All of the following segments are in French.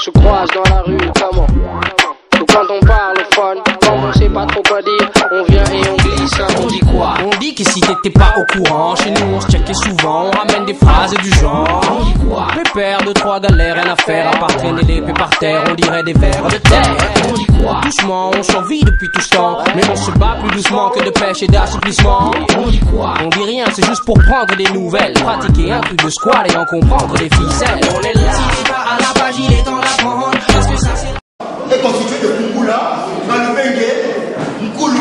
se croise dans la rue, comment? Ou quand on parle au phone, quand on sait pas trop quoi dire, on vient et on glisse, hein, on dit quoi? On dit que si t'étais pas au courant, chez nous on se checkait souvent, on ramène des phrases du genre. On dit quoi? Pépère, 2-3 galères, rien à faire, à part traîner l'épée par terre, on dirait des vers de terre. On dit quoi? Doucement, on survit depuis tout ce temps, mais on se bat plus doucement que de pêche et d'assouplissement. On dit quoi? On dit rien, c'est juste pour prendre des nouvelles, pratiquer un truc de squad et en comprendre les ficelles. On est là, si tu vas à la page, il est temps d'apprendre, parce que ça c'est... est constitué de Kungula, Malubenge, Nkulu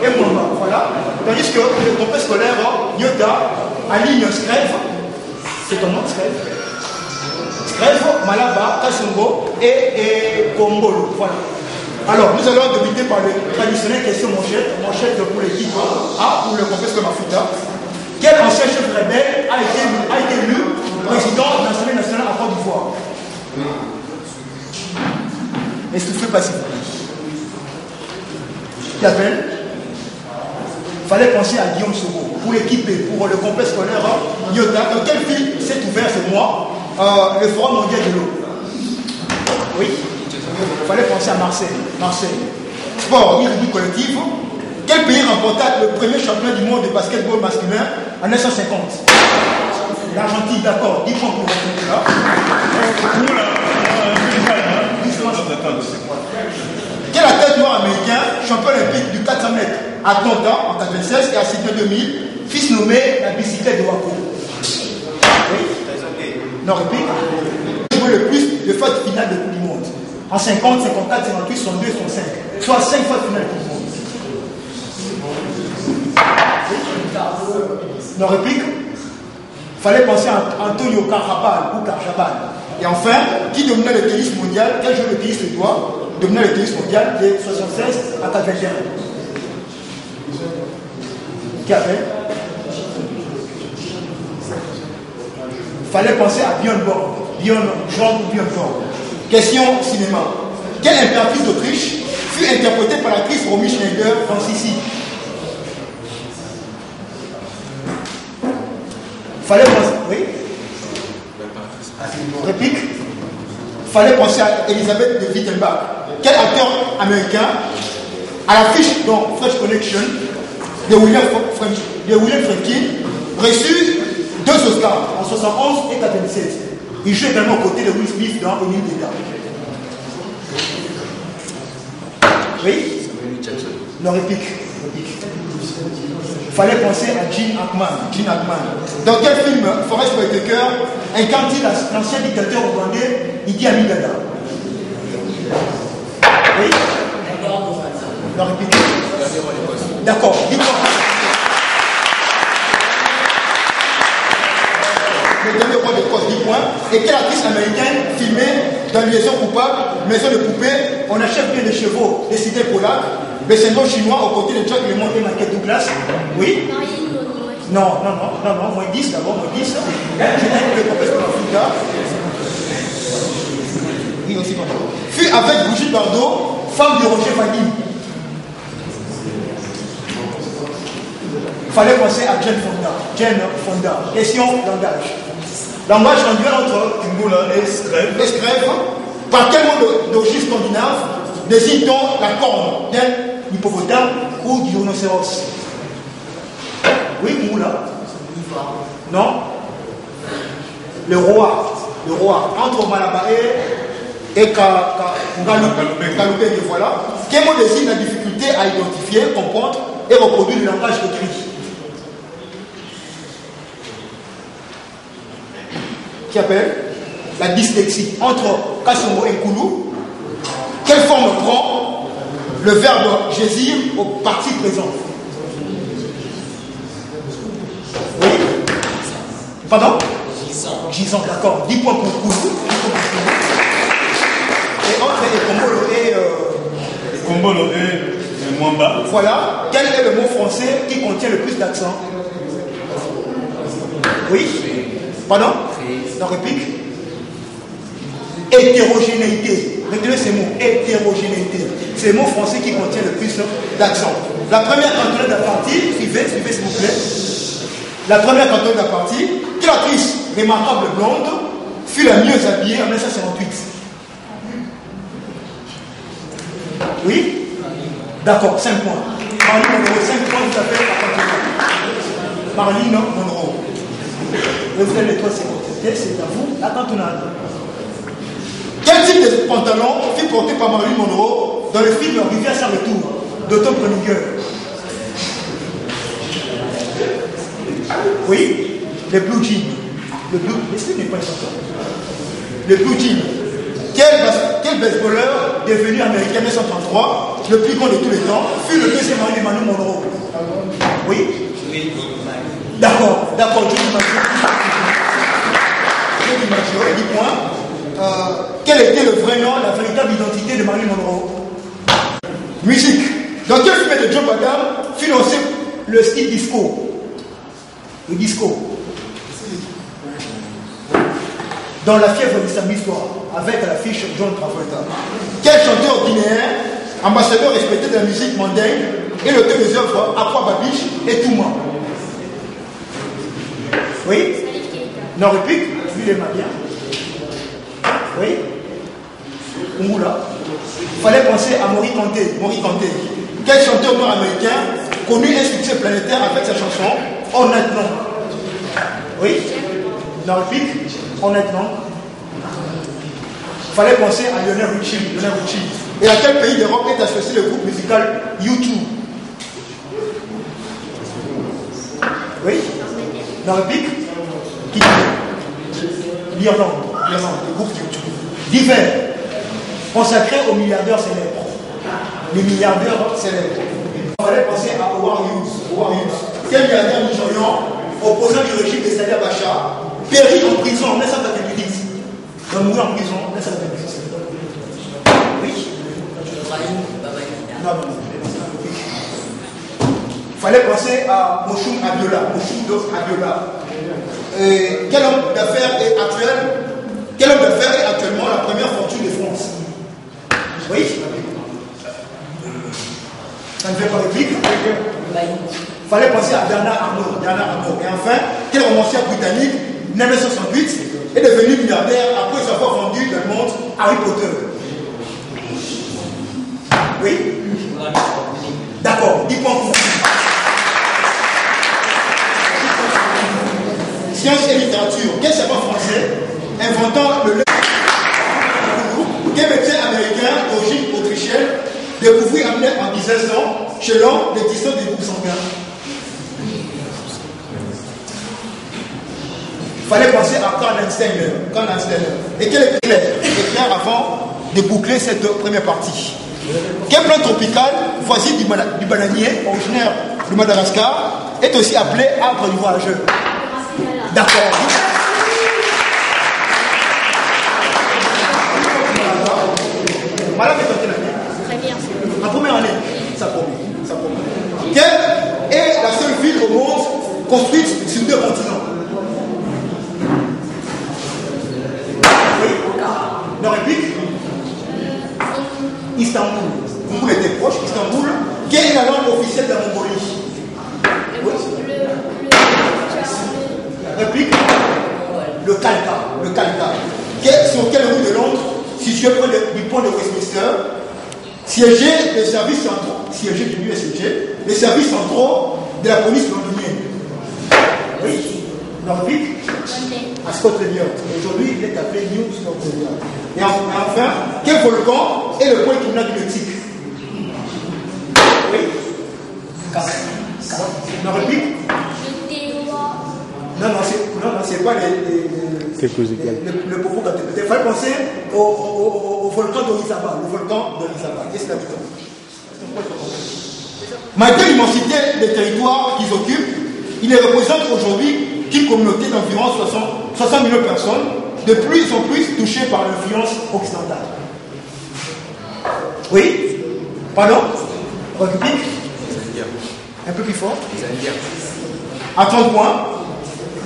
et Mwamba. Voilà. Tandis que le complexe scolaire Nyota aligne Scrève, c'est ton nom, Scrève, Malaba, Kasongo et Kombolo. Voilà. Alors, nous allons débuter par les traditionnelles questions manchettes pour l'équipe A, pour le complexe Mafuta. Quel ancien chef rebelle a été élu président de l'Assemblée nationale à Côte d'Ivoire? Est-ce que tu fais pas si vous qui appelle? Il fallait penser à Guillaume Sogo. Pour l'équipe B, pour le complexe scolaire Nyota. Dans quelle ville s'est ouvert ce mois le Forum mondial de l'eau? Oui. Il fallait penser à Marseille. Sport, rugby collectif. Quel pays remporta le premier championnat du monde de basketball masculin en 1950? L'Argentine, d'accord. 10 points pour répondre là. Quel athlète noir américain, champion olympique du 400 mètres à Atlanta en 1996 et à Sydney 2000, fils nommé la bicyclette de Waco? Oui. Non, réplique. Joué le plus de phases finales de Coupe du Monde. En 50, 54, 58, 62, 65. Soit 5 fois finale de Coupe du Monde. Oui. Non, réplique. Fallait penser à Antonio Carjabal ou Carjabal. Et enfin, qui dominait le tennis mondial? Quel joueur de tennis suédois dominait le tennis mondial de 76 à 81? Qui avait? Fallait penser à Björn Borg. Question cinéma. Quelle impératrice d'Autriche fut interprétée par l'actrice Romy Schneider dans Sissi? Fallait penser. Oui? Réplique. Fallait penser à Elisabeth de Wittenbach. Quel acteur américain, à l'affiche dans French Connection de William Friedkin, reçut 2 Oscars en 71 et 97. Il joue également aux côtés de Will Smith dans Emile Deda. Oui? Non, réplique. Fallait penser à Gene Hackman. Dans quel film Forest Whitaker incarne-t-il l'ancien dictateur ougandais Idi Amin Dada? Oui? Non, réplique. D'accord, dis-moi. Le dernier roi de cause 10 points. Et quelle actrice américaine filmée dans Liaison coupable, Maison de poupée, on achète bien des chevaux, des cités polaques, des syndromes chinois aux côtés de Jack Lemon et Michael Douglas? Oui? Non, moins 10 d'abord, moins 10. J'ai dit que le professeur Mafuta. Oui, aussi comme ça. Fut avec Brigitte Bardot, femme de Roger Vadim. Fallait penser à Jane Fonda. Question langage. Langage conduit entre Kungula et Scrève. Par quel mot d'origine scandinave désigne-t-on la corne d'un hippopotame ou du rhinocéros? Oui, Kungula. Non. Le roi. Entre Malabae et Galopé, voilà. Quel mot désigne la difficulté à identifier, comprendre et reproduire le langage écrit? Qui appelle la dyslexie. Entre Kasongo et Koulou, quelle forme prend le verbe gésir au parti présent? Oui? Pardon? Gisant, d'accord. 10 points pour Koulou. Et entre Kombolo et Mwamba. Voilà. Quel est le mot français qui contient le plus d'accent? Oui? Pardon? Dans réplique? Hétérogénéité. Retenez ces mots. Hétérogénéité. C'est le mot français qui contient le plus d'accent. La première cantonade de la partie, suivez s'il vous plaît. La première cantonade de la partie, quelle actrice remarquable blonde fut la mieux habillée en 1958. Oui? D'accord, 5 points. Marilyn Monroe, 5 points tout à fait à Marilyn Monroe. Et vous avez les 3 secondes. C'est à vous, la cantonade. Quel type de pantalon fut porté par Marilyn Monroe dans le film Rivière sans retour d'Autumn Preminger? Oui, les blue jeans. Le blue, est-ce que n'est pas important? Le blue jean. Quel baseballeur devenu américain en 1933, le plus grand de tous les temps, fut le deuxième mari de Marilyn Monroe? Oui? D'accord, Johnny Maggio, 10 points. Quel était le vrai nom, la véritable identité de Marilyn Monroe? Musique. Dans quel film de Joe Badam fut lancé le style disco? Le disco. Dans La fièvre de Samedi soir, avec à l'affiche John Travolta. Quel chanteur ordinaire, ambassadeur respecté de la musique mondaine, et l'auteur des œuvres Aqua Babiche et Touma? Oui? Non, réplique? Lui, il est malien. Oui? Oumoula. Il fallait penser à Mori Kanté. Quel chanteur nord-américain connut un succès planétaire avec sa chanson Honnêtement? Oui? Non, réplique? Honnêtement. Il fallait penser à Lionel Richie. Et à quel pays d'Europe est associé le groupe musical U2? Oui? Non, réplique? Qui dit? L'Irlande, le groupe U2. Divers, consacré aux milliardaires célèbres. Les milliardaires célèbres. Il fallait penser à Howard Hughes. Quel milliardaire nigérian, opposant du régime de Sali Abacha, périt en prison en 1998. Il va mourir en prison en 1998. Oui? Non. Il fallait penser à Moshoum Abiola. Quel homme d'affaires est actuellement la première fortune de France? Oui? Ça ne fait pas réplique? Il fallait penser à Bernard Arnault. Et enfin, quel romancier britannique, né en 1968, est devenu milliardaire après avoir vendu dans le monde Harry Potter? Oui? D'accord, 10 points pour vous. Sciences et littérature. Quel savant français inventant le quel médecin américain d'origine autrichienne découvrit en 16 ans chez l'homme l'existence des groupes sanguins? Il fallait penser à Karl Einstein. Et quel est clair avant de boucler cette première partie? Quelle plante tropicale, voisine du bananier, originaire de Madagascar, est aussi appelée arbre du voyageur? D'accord. Madame est en quelle année? Très bien. En première année. Ça promet. Quelle est la seule ville au monde construite sur 2 continents? Oui. Non, réplique? Istanbul. Vous était proche, Istanbul. Quelle est la langue officielle de la Mongolie? Oui. Réplique? Le Khalkha. Sur quelle rue de Londres, située près du pont de Westminster, siégeait les services centraux, les services centraux de la police londonienne? Oui. Réplique? À Scotland Yard. Aujourd'hui, il est appelé New Scotland Yard. Et enfin, quel volcan est le point tournant du Mexique? Oui. Non, réplique? Non, c'est pas le propos qu'a été. Il fallait penser au volcan d'Orizaba. Qu'est-ce que c'est? Malgré l'immensité des territoires qu'ils occupent, ils ne représentent aujourd'hui qu'une communauté d'environ 60 millions de personnes, de plus en plus touchées par l'influence occidentale. Oui? Pardon? République? Un peu plus fort? À 30 points.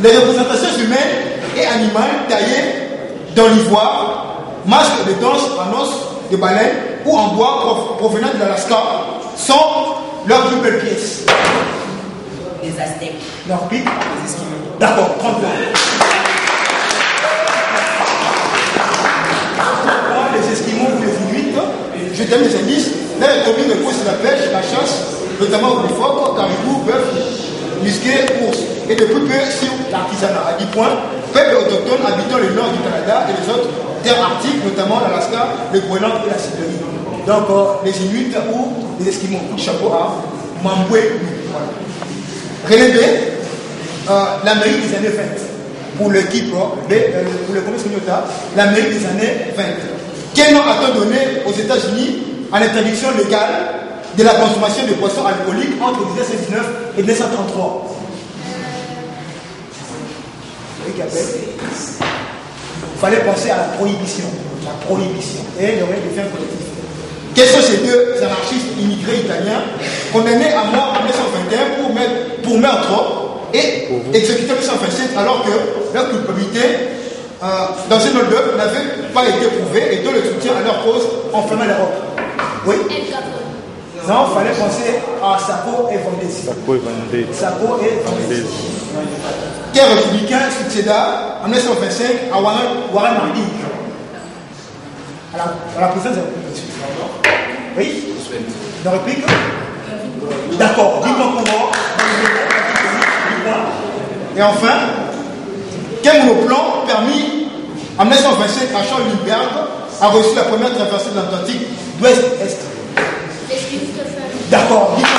Les représentations humaines et animales taillées dans l'ivoire, masques de danse en os de baleine ou en bois provenant de l'Alaska sont leurs plus belles pièces. Les Aztèques. Leur pique? D'accord, 30 points. détermine les indices. Là, les communes repose sur la pêche, la chasse, notamment au phoques, caribou, bœuf, musquet, ours. Et depuis peu sur l'artisanat. À 10 points, peuples autochtones habitant le nord du Canada et les autres terres arctiques, notamment l'Alaska, le Groenland et la Sibérie. Donc, les Inuits ou les Esquimaux. Chapeau à Mamboué. Voilà. Relevé, l'Amérique des années 20. Pour l'équipe, pour le commerce Nyota, l'Amérique des années 20. Quel nom a-t-on donné aux États-Unis à l'interdiction légale de la consommation de boissons alcooliques entre 1919 et 1933? Il fallait penser à la prohibition. La prohibition. Et il y aurait des fins collectives. Quels sont ces deux anarchistes immigrés italiens condamnés à mort en 1921 pour meurtre et exécutés en 1927 alors que leur culpabilité dans une autre œuvre n'avait pas été prouvée et dont le soutien à leur cause enflammait l'Europe? Oui? Non, il fallait penser à Sacco et Vendesi. Sacco et Vendesi. Quel républicain succéda en 1925 à Warren Harding à la présidence de la République? Oui? Une réplique? D'accord, dis-moi comment. Et enfin, quel monoplan permis en 1925 à Charles Lindbergh a reçu la première traversée de l'Atlantique d'ouest-est? D'accord, dis-moi.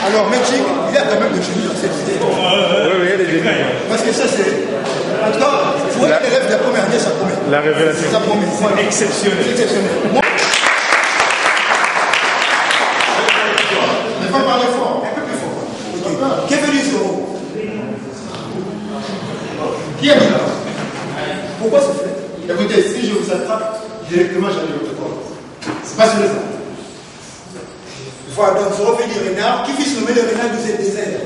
Alors, Magic, il y a quand même de génie dans cette idée. Oui, il y a des génies. Parce que ça, c'est. En tout cas, il faut être l'élève de la première année, ça promet. La révélation. Ça promet. Voilà. Exceptionnel. Exceptionnel. Moi, il faut parler fort, un peu plus fort. Okay. Qu'est venu ce haut? Qui a mis là? Pourquoi ce fait? Écoutez, si je vous attrape directement, j'allais votre corps. C'est pas sur le temps. Voilà, donc je refais du renard. Qui fit nommer le renard du désert?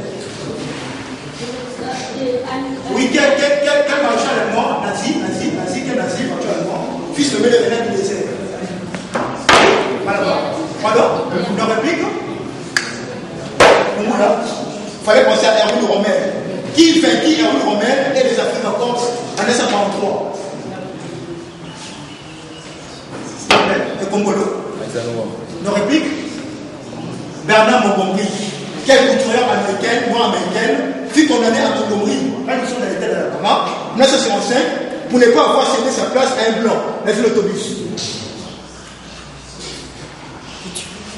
Oui, quel marchand allemand, nazi, quel nazi marchand allemand, fit nommer le renard du désert? Voilà. Pardon? Une réplique? Voilà. Il fallait penser à Hercule Rommel. Qui vainquit Hercule Rommel et les Africains en Corse en 1943? Et Congolo. Une réplique? Bernard Montgomery, quelle couturière américaine, noire américaine, fut condamnée à Montgomery, réduction de l'état de l'Alabama, en 1965, pour ne pas avoir cédé sa place à un blanc dans un autobus.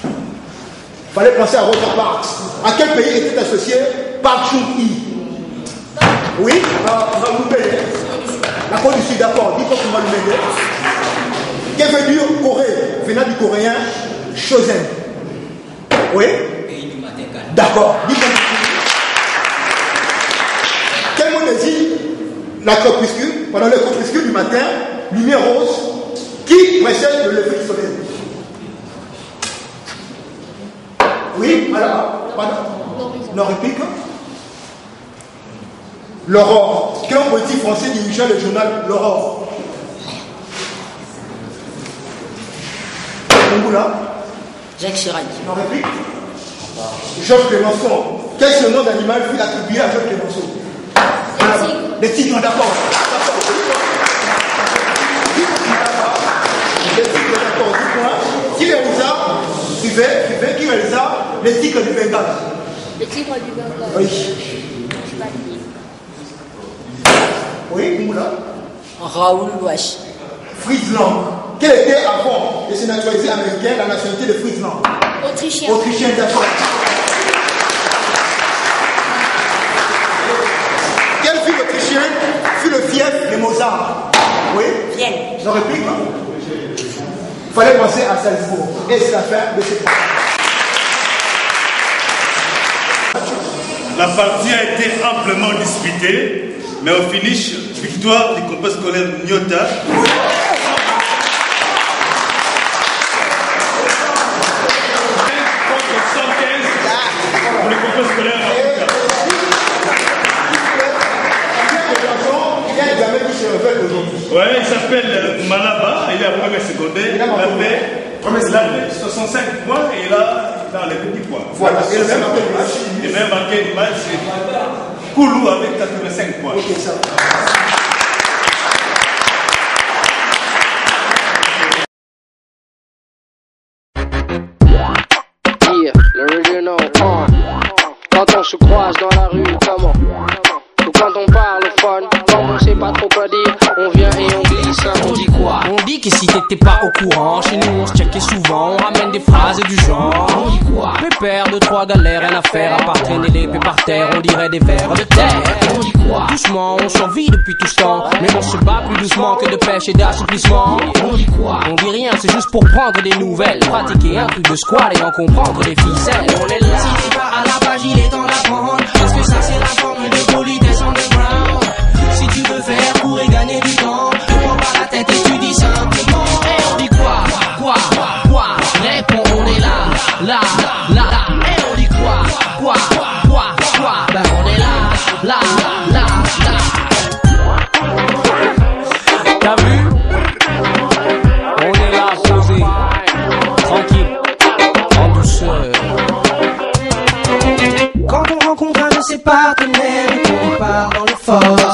Il fallait penser à Rosa Parks. À quel pays était associé Park Chung-hee? Oui, Ramoubele. La Côte du Sud, d'accord, dis-moi comment le mêler. Qu'est veut dire Corée, venant du coréen Chosen? Oui? D'accord. Quel mot désigne la crépuscule, pendant le crépuscule du matin, lumière rose, qui précède le lever du soleil? Oui? Alors, pardon? Non, réplique? L'Aurore. Quel homme politique français dirigeait le journal L'Aurore? Jacques Chirac. Non, réplique? Georges Clemenceau. Quel ce nom d'animal fut attribué à Georges Clemenceau? Les tigres, d'accord. Les tigres, d'accord. Dis-moi, qui réalisa, qui réalisa les tigres du Bengale? Les tigres du Bengale. Oui. Oui, Moula. Raoul Louache. Friesland. Quelle était avant de se naturaliser américain la nationalité de Friesland? Autrichien. Autrichien, d'accord. Quelle ville autrichienne fut le fief de Mozart? Oui? Vienne. Je réplique. Il fallait penser à Salzbourg. Et c'est la fin de cette partie. La partie a été amplement disputée, mais au finish, victoire du complexe scolaire Nyota. Pour le complexe scolaire Africa. Il y a un gamin qui se révèle aujourd'hui. Ouais, il s'appelle Malaba, il est à première secondaire. Il a fait 65 points et là, dans les petits points. Voilà, et le même match. Et même marqué du match, c'est Koulou avec 85 points. Ok, ça. already know. Quand on se croise dans la rue, comment? Ou quand on parle fun, comme on sait pas trop quoi dire, on vient et on glisse, on dit quoi? On dit que si t'étais pas au courant, chez nous on se checkait souvent, on ramène des phrases du genre. On dit quoi? Pépère, 2-3 galères, rien à faire, à part traîner l'épée par terre, on dirait des vers de terre. On dit quoi? Doucement, on survit depuis tout ce temps, mais on se bat plus doucement que de pêche et d'assouplissement. On dit quoi? On dit rien, c'est juste pour prendre des nouvelles, pratiquer un truc de squad et en comprendre les ficelles. On est là. Si t'es pas à la page, il est temps d'apprendre, parce que ça c'est la forme de politesse underground. Si tu veux faire pour et gagner du temps, ne prends pas la tête et tu dis simplement. Et on dit quoi? Réponds, on est là. Et on dit quoi? Ben on est là. T'as vu? On est là, posé, tranquille, en douceur. Quand on rencontre un de ses partenaires et qu'on part dans le fort,